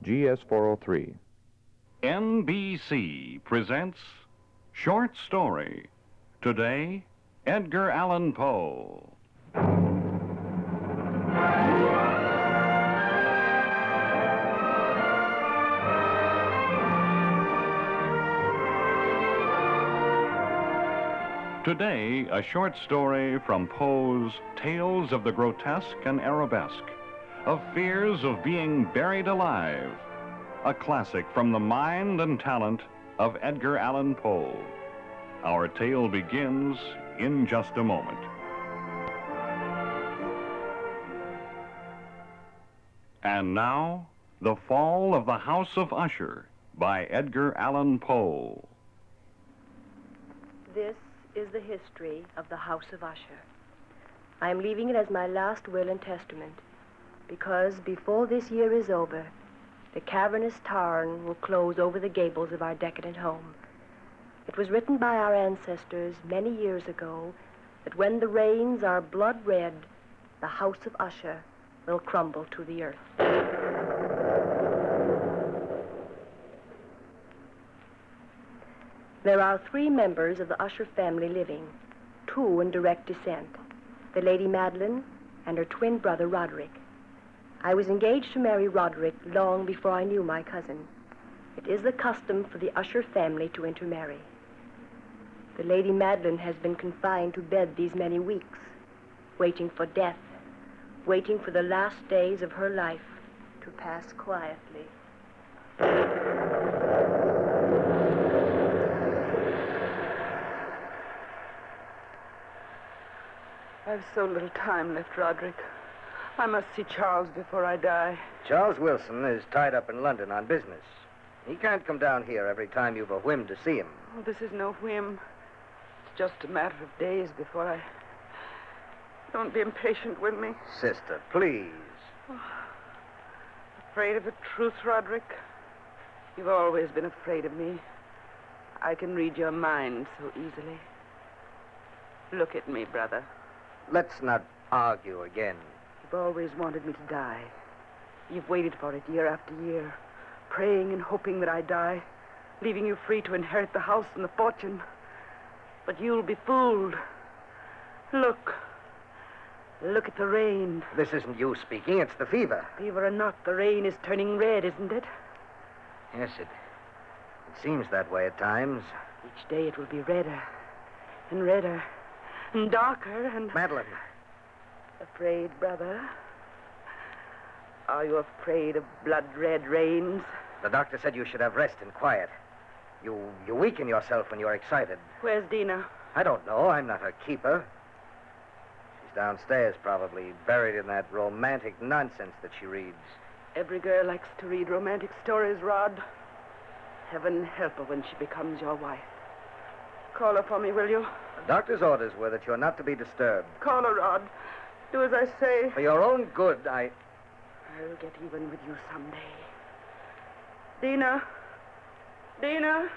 GS-403. NBC presents Short Story. Today, Edgar Allan Poe. Today, a short story from Poe's Tales of the Grotesque and Arabesque, of fears of being buried alive, a classic from the mind and talent of Edgar Allan Poe. Our tale begins in just a moment. And now, The Fall of the House of Usher by Edgar Allan Poe. This is the history of the House of Usher. I am leaving it as my last will and testament, because before this year is over, the cavernous tarn will close over the gables of our decadent home. It was written by our ancestors many years ago that when the rains are blood red, the House of Usher will crumble to the earth. There are 3 members of the Usher family living, 2 in direct descent, the Lady Madeline and her twin brother Roderick. I was engaged to marry Roderick long before I knew my cousin. It is the custom for the Usher family to intermarry. The Lady Madeline has been confined to bed these many weeks, waiting for death, waiting for the last days of her life to pass quietly. I've so little time left, Roderick. I must see Charles before I die. Charles Wilson is tied up in London on business. He can't come down here every time you've a whim to see him. Oh, this is no whim. It's just a matter of days before I... Don't be impatient with me. Sister, please. Oh, afraid of the truth, Roderick? You've always been afraid of me. I can read your mind so easily. Look at me, brother. Let's not argue again. You've always wanted me to die. You've waited for it year after year, praying and hoping that I die, leaving you free to inherit the house and the fortune. But you'll be fooled. Look. Look at the rain. This isn't you speaking, it's the fever. Fever or not, the rain is turning red, isn't it? Yes, it seems that way at times. Each day it will be redder and redder and darker and... Madeline. Afraid, brother? Are you afraid of blood-red rains? The doctor said you should have rest and quiet. You weaken yourself when you're excited. Where's Dina? I don't know. I'm not her keeper. She's downstairs, probably, buried in that romantic nonsense that she reads. Every girl likes to read romantic stories, Rod. Heaven help her when she becomes your wife. Call her for me, will you? The doctor's orders were that you're not to be disturbed. Call her, Rod. Do as I say. For your own good, I'll get even with you someday. Dina. Dina.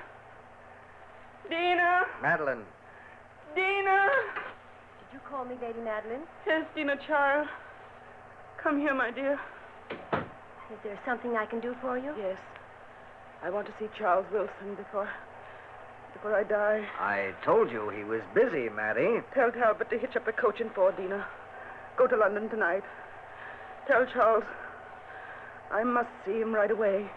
Dina. Madeline. Dina. Did you call me Lady Madeline? Yes, Dina, child. Come here, my dear. Is there something I can do for you? Yes. I want to see Charles Wilson before I die. I told you he was busy, Maddie. Tell Talbot to hitch up the coach and 4, Dina. Go to London tonight. Tell Charles I must see him right away.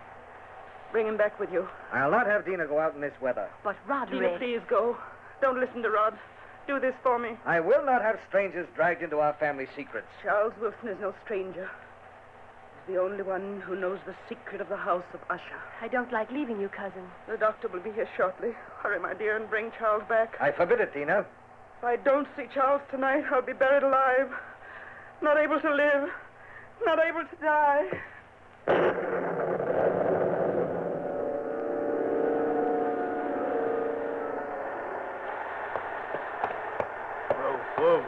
Bring him back with you. I'll not have Dina go out in this weather. But Roderick... Dina, please go. Don't listen to Rod. Do this for me. I will not have strangers dragged into our family secrets. Charles Wilson is no stranger. He's the only one who knows the secret of the House of Usher. I don't like leaving you, cousin. The doctor will be here shortly. Hurry, my dear, and bring Charles back. I forbid it, Dina. If I don't see Charles tonight, I'll be buried alive. Not able to live. Not able to die. Whoa.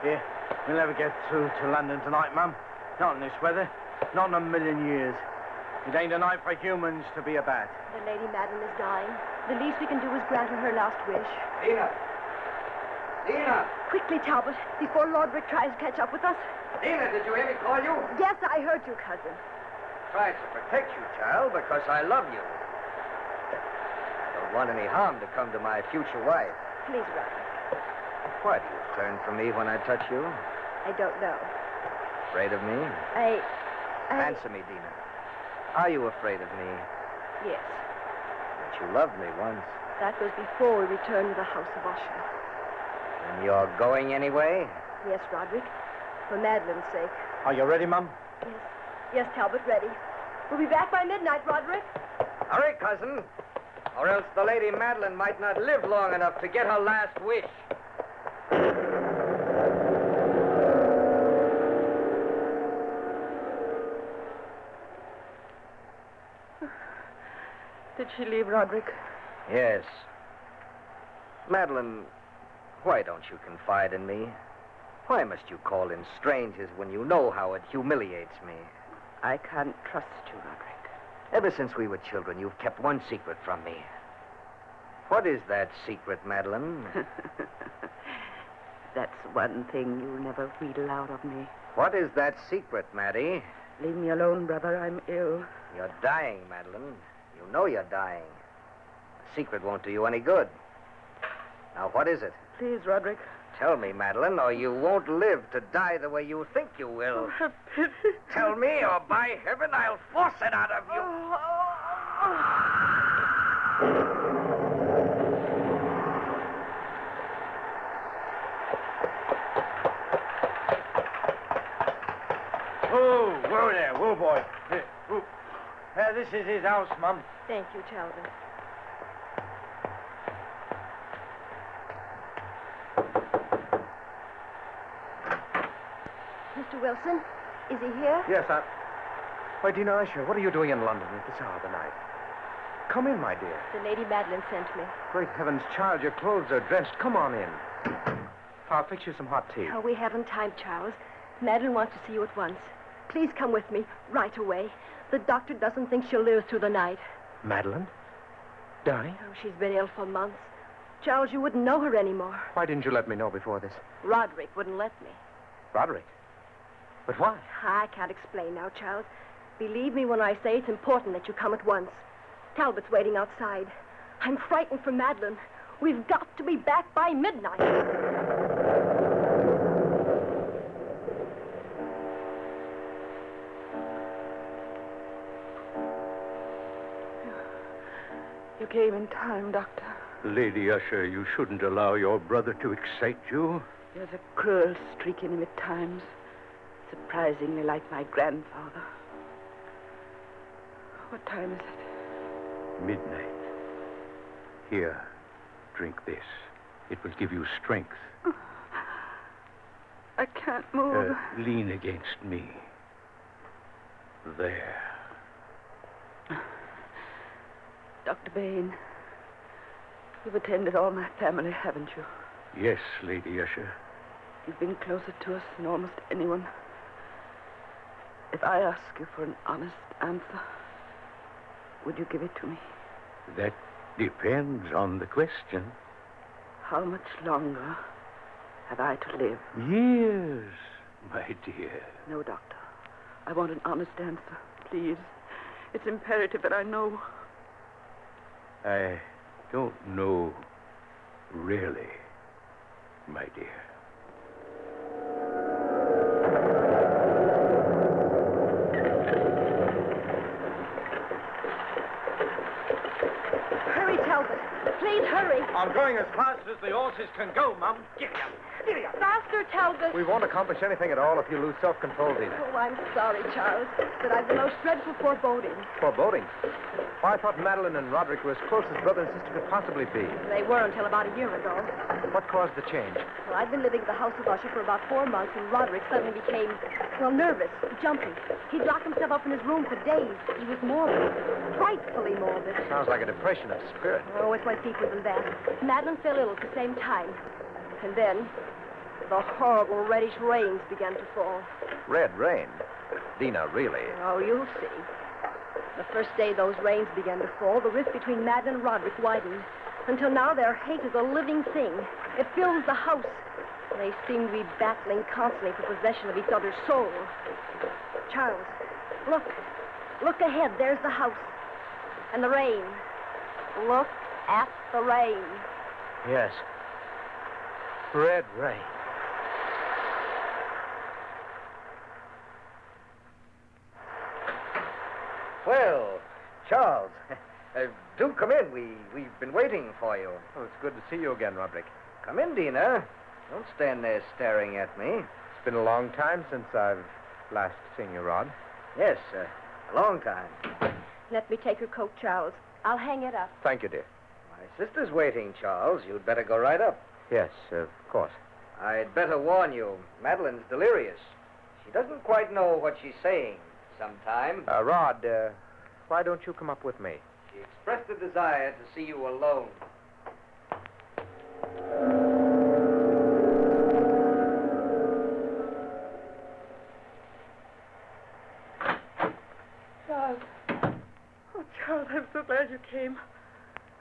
Here, we'll never get through to London tonight, Mum. Not in this weather. Not in a million years. It ain't a night for humans to be a bat. The Lady Madeline is dying. The least we can do is grant her her last wish. Dina! Dina! Quickly, Talbot, before Roderick tries to catch up with us. Dina, did you hear me call you? Yes, I heard you, cousin. try to protect you, child, because I love you. I don't want any harm to come to my future wife. Please, Roderick. Why do you turn from me when I touch you? I don't know. Afraid of me? I... Answer me, Dina. Are you afraid of me? Yes. But you loved me once. That was before we returned to the house of Usher. And you're going anyway? Yes, Roderick. For Madeline's sake. Are you ready, Mum? Yes. Yes, Talbot, ready. We'll be back by midnight, Roderick. Hurry, cousin. Or else the Lady Madeline might not live long enough to get her last wish. Did she leave, Roderick? Yes. Madeline, why don't you confide in me? Why must you call in strangers when you know how it humiliates me? I can't trust you, Roderick. Ever since we were children, you've kept one secret from me. What is that secret, Madeline? That's one thing you'll never wheedle out of me. What is that secret, Maddie? Leave me alone, brother. I'm ill. You're dying, Madeline. You know you're dying. A secret won't do you any good. Now, what is it? Please, Roderick. Tell me, Madeline, or you won't live to die the way you think you will. Oh, have pity. Tell me, or by heaven, I'll force it out of you. Whoa, whoa there, whoa, boy. Here, whoa. This is his house, Mum. Thank you, Talbot. Mr. Wilson, is he here? Yes, Why, Dina Usher, what are you doing in London at this hour of the night? Come in, my dear. The Lady Madeline sent me. Great heavens, child, your clothes are drenched. Come on in. I'll fix you some hot tea. Oh, we haven't time, Charles. Madeline wants to see you at once. Please come with me right away. The doctor doesn't think she'll live through the night. Madeline? Dying? Oh, she's been ill for months. Charles, you wouldn't know her anymore. Why didn't you let me know before this? Roderick wouldn't let me. Roderick? But why? I can't explain now, Charles. Believe me when I say it's important that you come at once. Talbot's waiting outside. I'm frightened for Madeline. We've got to be back by midnight. You came in time, Doctor. Lady Usher, you shouldn't allow your brother to excite you. There's a cruel streak in him at times. Surprisingly like my grandfather. What time is it? Midnight. Here, drink this. It will give you strength. I can't move. Lean against me. There. Dr. Bain, you've attended all my family, haven't you? Yes, Lady Usher. You've been closer to us than almost anyone. If I ask you for an honest answer, would you give it to me? That depends on the question. How much longer have I to live? Years, my dear. No, Doctor. I want an honest answer, please. It's imperative that I know. I don't know, really, my dear. Hurry, Talbot. Please hurry. I'm going as fast as the horses can go, Mum. Giddy up. Giddy up. Faster, Talbot. We won't accomplish anything at all if you lose self-control, Dina. Oh, I'm sorry, Charles, but I've the most dreadful foreboding. Foreboding? Why, I thought Madeline and Roderick were as close as brother and sister could possibly be. They were until about a year ago. What caused the change? Well, I'd been living at the house of Usher for about 4 months, and Roderick suddenly became, well, nervous, jumpy. He'd lock himself up in his room for days. He was morbid, frightfully morbid. Sounds like a depression of spirit. Oh, it went deeper than that. Madeline fell ill at the same time. And then, the horrible reddish rains began to fall. Red rain? Dina, really? Oh, you'll see. The first day those rains began to fall, the rift between Madeline and Roderick widened. Until now, their hate is a living thing. It fills the house. They seem to be battling constantly for possession of each other's souls. Charles, look. Look ahead. There's the house. And the rain. Look at the rain. Yes. Red rain. Well, Charles, do come in. We've been waiting for you. Oh, it's good to see you again, Roderick. Come in, Dina. Don't stand there staring at me. It's been a long time since I've last seen you, Rod. Yes, a long time. Let me take your coat, Charles. I'll hang it up. Thank you, dear. My sister's waiting, Charles. You'd better go right up. Yes, of course. I'd better warn you, Madeline's delirious. She doesn't quite know what she's saying sometime. Rod, why don't you come up with me? She expressed a desire to see you alone. Charles. Oh, Charles, I'm so glad you came.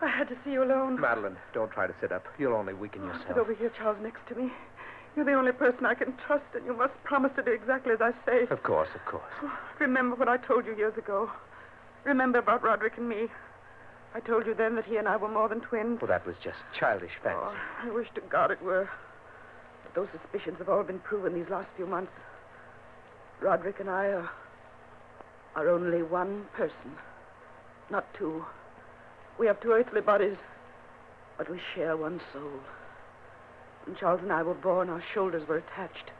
I had to see you alone. Madeline, don't try to sit up. You'll only weaken Sit yourself. over here, Charles, next to me. You're the only person I can trust, and you must promise to do exactly as I say. Of course, of course. Remember what I told you years ago. Remember about Roderick and me. I told you then that he and I were more than twins. Well, that was just childish fancy. Oh, I wish to God it were. But those suspicions have all been proven these last few months. Roderick and I are only one person, not two. We have two earthly bodies, but we share one soul. When Charles and I were born, our shoulders were attached.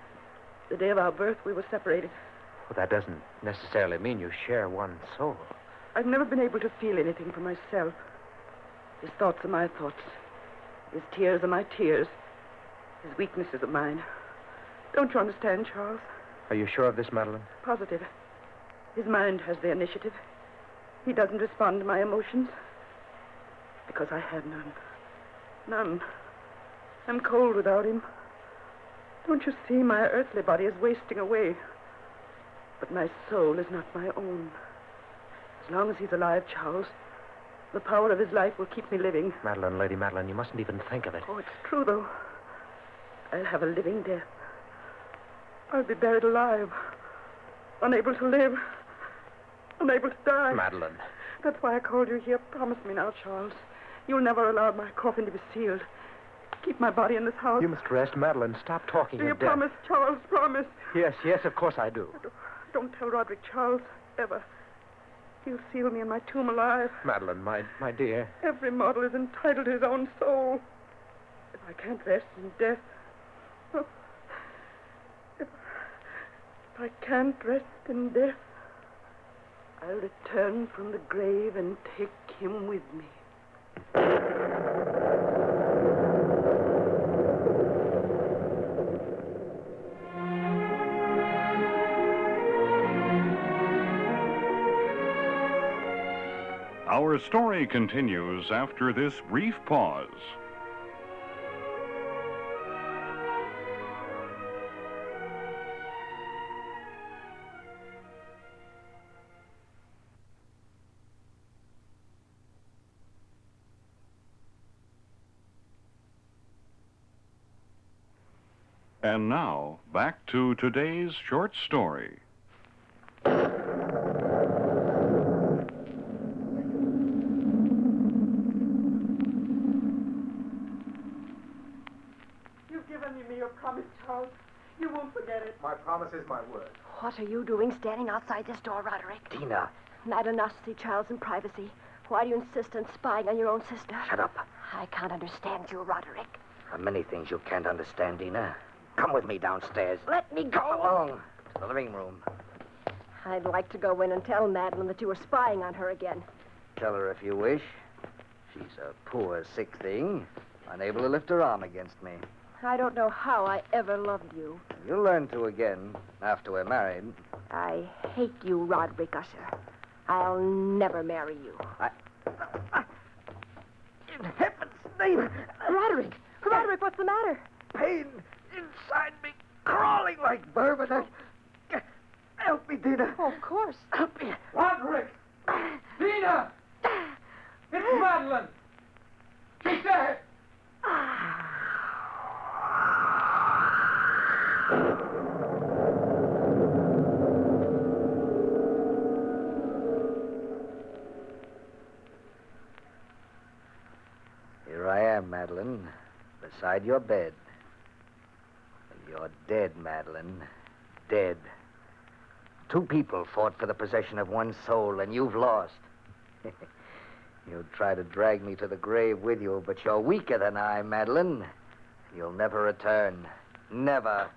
The day of our birth, we were separated. Well, that doesn't necessarily mean you share one soul. I've never been able to feel anything for myself. His thoughts are my thoughts. His tears are my tears. His weaknesses are mine. Don't you understand, Charles? Are you sure of this, Madeline? Positive. His mind has the initiative. He doesn't respond to my emotions. Because I have none. None. I'm cold without him. Don't you see, my earthly body is wasting away. But my soul is not my own. As long as he's alive, Charles, the power of his life will keep me living. Madeline, Lady Madeline, you mustn't even think of it. Oh, it's true, though. I'll have a living death. I'll be buried alive. Unable to live. Unable to die. Madeline. That's why I called you here. Promise me now, Charles. You'll never allow my coffin to be sealed. Keep my body in this house. You must rest, Madeline. Stop talking Do you of death. promise, Charles? Promise. Yes, of course I do. Don't tell Roderick, Charles, ever. He'll seal me in my tomb alive. Madeline, my dear. Every mortal is entitled to his own soul. If I can't rest in death... Oh, if I can't rest in death, I'll return from the grave and take him with me. Our story continues after this brief pause. And now, back to today's short story. You've given me your promise, Charles. You won't forget it. My promise is my word. What are you doing standing outside this door, Roderick? Dina, Madeline asked to see Charles in privacy. Why do you insist on spying on your own sister? shut up. I can't understand you, Roderick. There are many things you can't understand, Dina. Come with me downstairs. Let me go. Come along to the living room. I'd like to go in and tell Madeline that you were spying on her again. Tell her if you wish. She's a poor, sick thing, unable to lift her arm against me. I don't know how I ever loved you. You'll learn to again after we're married. I hate you, Roderick Usher. I'll never marry you. In heaven's name, Roderick! Roderick, what's the matter? pain inside me, crawling like vermin. Help me, Dina. Oh, of course. Help me. Roderick! Dina! It's Madeline! She's dead! beside your bed. And you're dead, Madeline. Dead. Two people fought for the possession of one soul, and you've lost. You'll try to drag me to the grave with you, but you're weaker than I, Madeline. You'll never return. Never.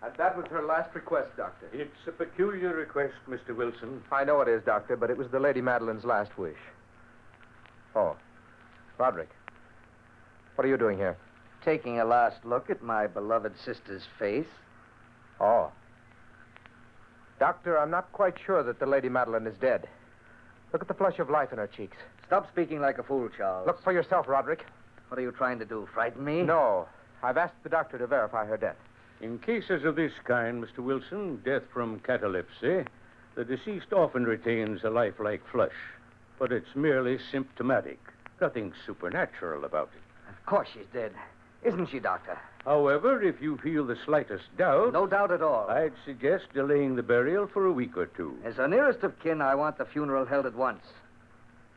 And that was her last request, Doctor. It's a peculiar request, Mr. Wilson. I know it is, Doctor, but it was the Lady Madeline's last wish. Oh. Roderick. What are you doing here? Taking a last look at my beloved sister's face. Oh. Doctor, I'm not quite sure that the Lady Madeline is dead. Look at the flush of life in her cheeks. Stop speaking like a fool, Charles. Look for yourself, Roderick. What are you trying to do, frighten me? No. I've asked the doctor to verify her death. In cases of this kind, Mr. Wilson, death from catalepsy, the deceased often retains a lifelike flush, but it's merely symptomatic. Nothing supernatural about it. Of course she's dead. Isn't she, Doctor? However, if you feel the slightest doubt... No doubt at all. I'd suggest delaying the burial for a week or two. As her nearest of kin, I want the funeral held at once.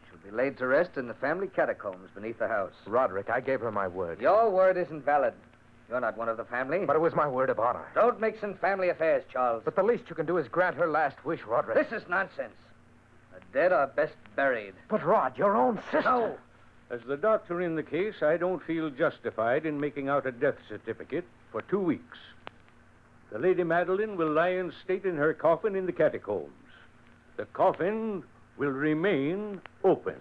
She'll be laid to rest in the family catacombs beneath the house. Roderick, I gave her my word. Your word isn't valid. You're not one of the family. But it was my word of honor. Don't mix in family affairs, Charles. But the least you can do is grant her last wish, Roderick. This is nonsense. The dead are best buried. But, Rod, your own sister. No. As the doctor in the case, I don't feel justified in making out a death certificate for 2 weeks. The Lady Madeline will lie in state in her coffin in the catacombs. The coffin will remain open.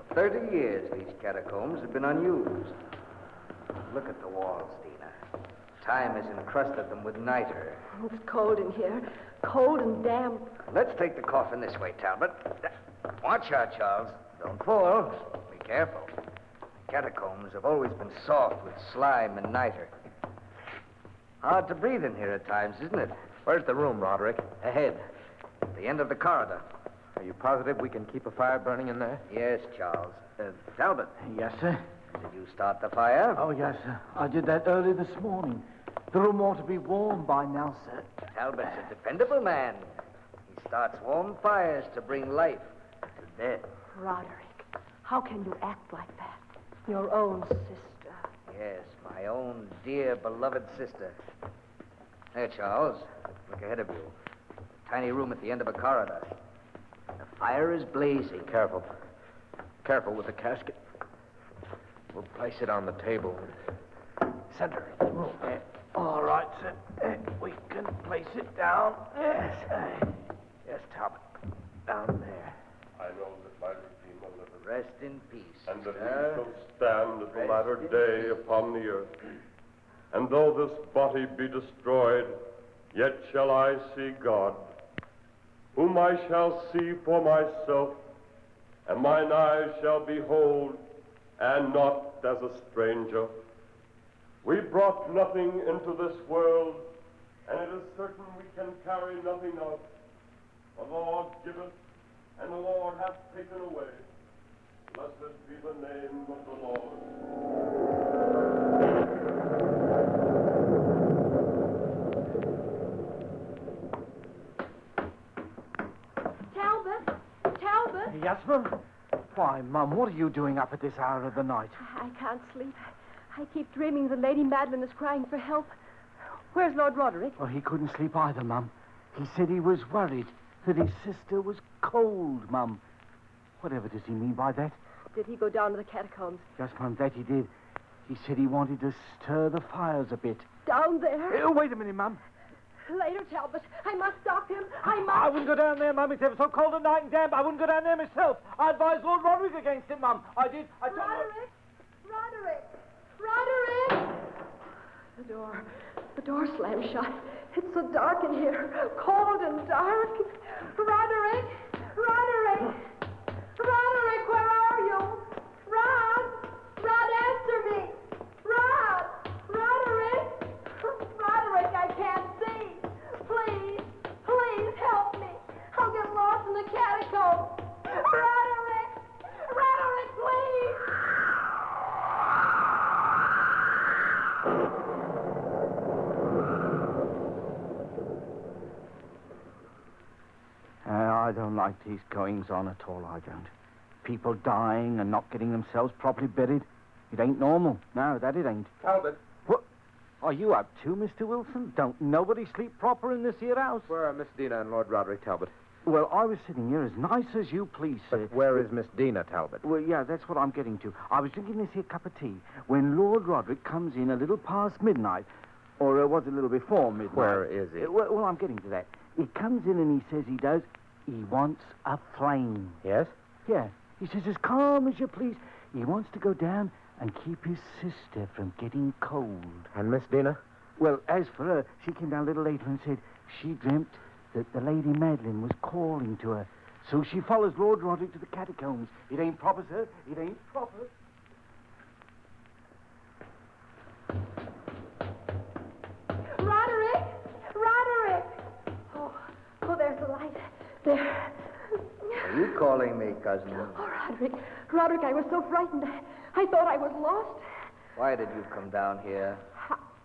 For 30 years, these catacombs have been unused. Look at the walls, Dina. Time has encrusted them with niter. Oh, it's cold in here. Cold and damp. Let's take the coffin this way, Talbot. Watch out, Charles. Don't fall. Be careful. The catacombs have always been soft with slime and niter. Hard to breathe in here at times, isn't it? Where's the room, Roderick? Ahead. At the end of the corridor. Are you positive we can keep a fire burning in there? Yes, Charles. Talbot, Yes, sir. did you start the fire? Oh, yes, sir. I did that early this morning. The room ought to be warm by now, sir. Talbot's a dependable man. He starts warm fires to bring life to death. Roderick, how can you act like that? Your own sister. Yes, my own dear, beloved sister. There, Charles. Look ahead of you. A tiny room at the end of a corridor. The fire is blazing. Careful. Careful with the casket. We'll place it on the table. Center of the room. All right, sir. We can place it down. Yes. Yes, Talbot. Down there. I know that my Redeemer liveth, Rest in peace. and that he sister. shall stand at the latter day upon the earth. And though this body be destroyed, yet shall I see God, whom I shall see for myself, and mine eyes shall behold, and not as a stranger. We brought nothing into this world, and it is certain we can carry nothing out. The Lord giveth, and the Lord hath taken away. Blessed be the name of the Lord. Talbot! Talbot! Yes, Mum? Why, Mum, what are you doing up at this hour of the night? I can't sleep. I keep dreaming the Lady Madeline is crying for help. Where's Lord Roderick? Well, he couldn't sleep either, Mum. He said he was worried that his sister was cold, Mum. Whatever does he mean by that? Did he go down to the catacombs? Yes, Mum, that he did. He said he wanted to stir the fires a bit. Down there? Wait a minute, Mum. Later, Talbot. I must stop him. I must. I wouldn't go down there, Mum. It's ever so cold at night and damp. I wouldn't go down there myself. I advised Lord Roderick against it, Mum. I did. I told Roderick! Roderick! Roderick! The door slammed shut. It's so dark in here. Cold and dark. Roderick! Roderick! Roderick, where are you? Rod! Rod, answer me! Rod! Roderick! Roderick, I can't see. Please, please help me. I'll get lost in the catacombs. Roderick! Roderick, please! I don't like these goings-on at all, I don't. People dying and not getting themselves properly buried. It ain't normal. No, that it ain't. Talbot. What? Are you up too, Mr. Wilson? Don't nobody sleep proper in this here house? Where are Miss Dina and Lord Roderick Talbot? Well, I was sitting here as nice as you please, sir. But where is Miss Dina Talbot? Well, yeah, that's what I'm getting to. I was drinking this here cup of tea when Lord Roderick comes in a little past midnight. Or was it a little before midnight? Where is he? Well, I'm getting to that. He comes in and he says he wants a flame. Yes? Yeah. He says as calm as you please. He wants to go down and keep his sister from getting cold. And Miss Dina? Well, as for her, she came down a little later and said she dreamt that the Lady Madeline was calling to her. So she follows Lord Roderick to the catacombs. It ain't proper, sir. It ain't proper. Roderick! Roderick! Oh, there's the light. There. Are you calling me, cousin? Oh, Roderick. Roderick, I was so frightened. I thought I was lost. Why did you come down here?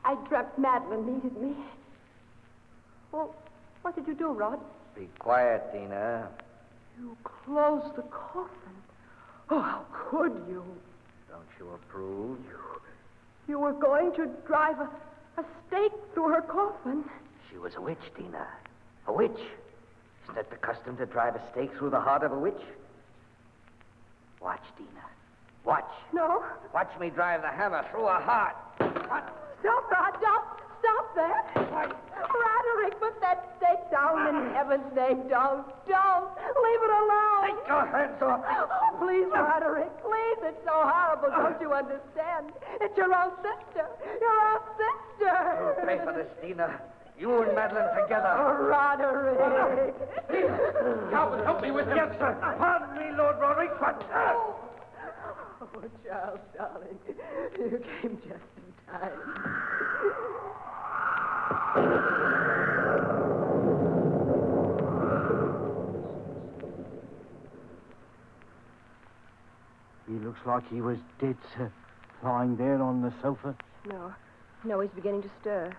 I dreamt Madeline needed me. Well, what did you do, Rod? Be quiet, Dina. You closed the coffin. Oh, how could you? Don't you approve? You were going to drive a stake through her coffin. She was a witch, Dina. A witch. Isn't it the custom to drive a stake through the heart of a witch? Watch, Dina. Watch. No. Watch me drive the hammer through her heart. What? Stop, Rod. Stop there. Roderick, put that stake down in heaven's name. Don't. Leave it alone. Take your hands off me. Oh, please, Roderick. Please. It's so horrible. Don't you understand? It's your own sister. Your own sister. You'll pay for this, Dina. You and Madeline together. Oh, Roderick. Talbot, help me with him. Yes, sir. Pardon me, Lord Roderick, but... Oh, Charles, darling. You came just in time. He looks like he was dead, sir. Lying there on the sofa. No, he's beginning to stir.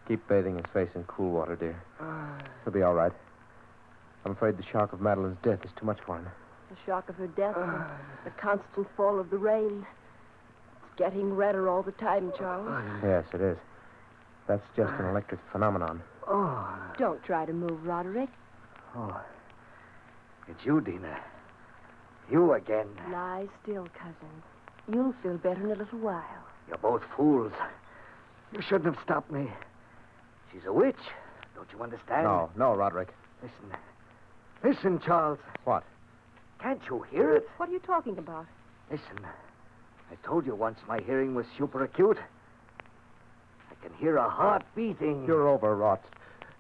Keep bathing his face in cool water, dear. He'll be all right. I'm afraid the shock of Madeline's death is too much for him. The shock of her death and the constant fall of the rain. It's getting redder all the time, Charles. Yes, it is. That's just an electric phenomenon. Don't try to move, Roderick. Oh, it's you, Dina. You again. Lie still, cousin. You'll feel better in a little while. You're both fools. You shouldn't have stopped me. She's a witch. Don't you understand? No, Roderick. Listen, Charles. What? Can't you hear it? What are you talking about? Listen. I told you once my hearing was super acute. I can hear a heart beating. You're overwrought.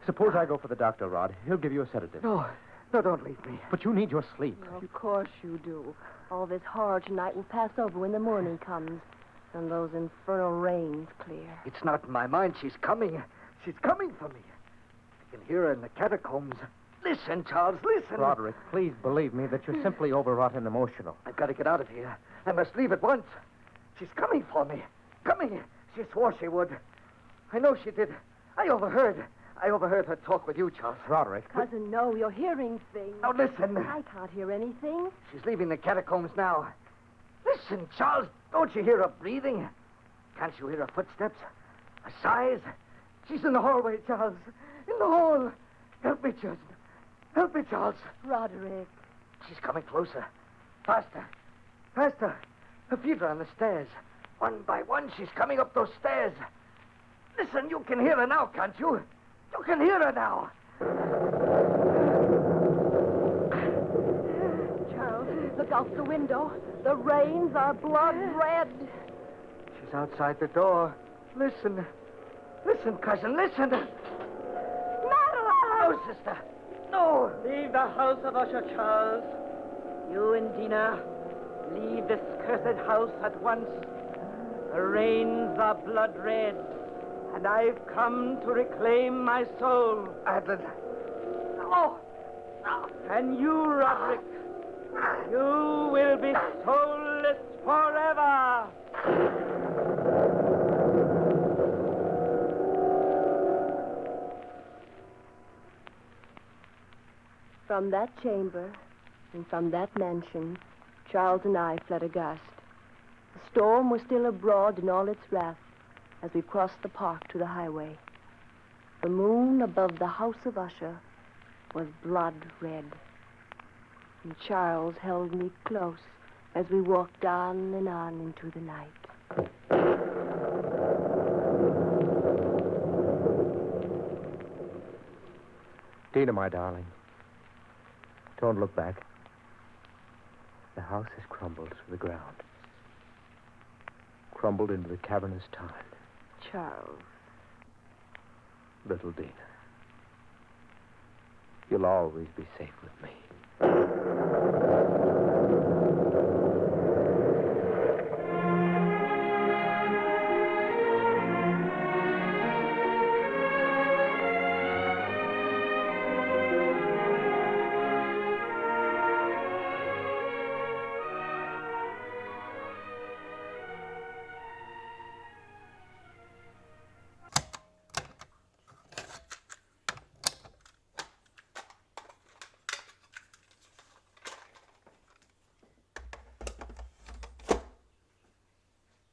Suppose I go for the doctor, Rod. He'll give you a sedative. No, don't leave me. But you need your sleep. Of course you do. All this horror tonight will pass over when the morning comes and those infernal rains clear. It's not in my mind. She's coming. She's coming for me. I can hear her in the catacombs. Listen, Charles, listen. Roderick, please believe me that you're simply overwrought and emotional. I've got to get out of here. I must leave at once. She's coming for me. Coming. She swore she would. I know she did. I overheard her talk with you, Charles. Roderick. Cousin, no, you're hearing things. Now, listen. I can't hear anything. She's leaving the catacombs now. Listen, Charles. Don't you hear her breathing? Can't you hear her footsteps? Her sighs? She's in the hallway, Charles. In the hall. Help me, Charles. Help me, Charles. Roderick. She's coming closer. Faster. Faster. Her feet are on the stairs. One by one, she's coming up those stairs. Listen, you can hear her now, can't you? You can hear her now. Charles, look out the window. The rains are blood red. She's outside the door. Listen. Listen, cousin, listen. Madeline! No, sister. No. Leave the house of Usher, Charles. You and Dina, leave this cursed house at once. The rains are blood red, and I've come to reclaim my soul. Madeline. No. No. And you, Roderick, you will be soulless forever. From that chamber and from that mansion, Charles and I fled aghast. The storm was still abroad in all its wrath as we crossed the park to the highway. The moon above the house of Usher was blood red. And Charles held me close as we walked on and on into the night. Dina, my darling, don't look back. The house has crumbled to the ground. Crumbled into the cavernous tarn. Charles. Little Dina, you'll always be safe with me.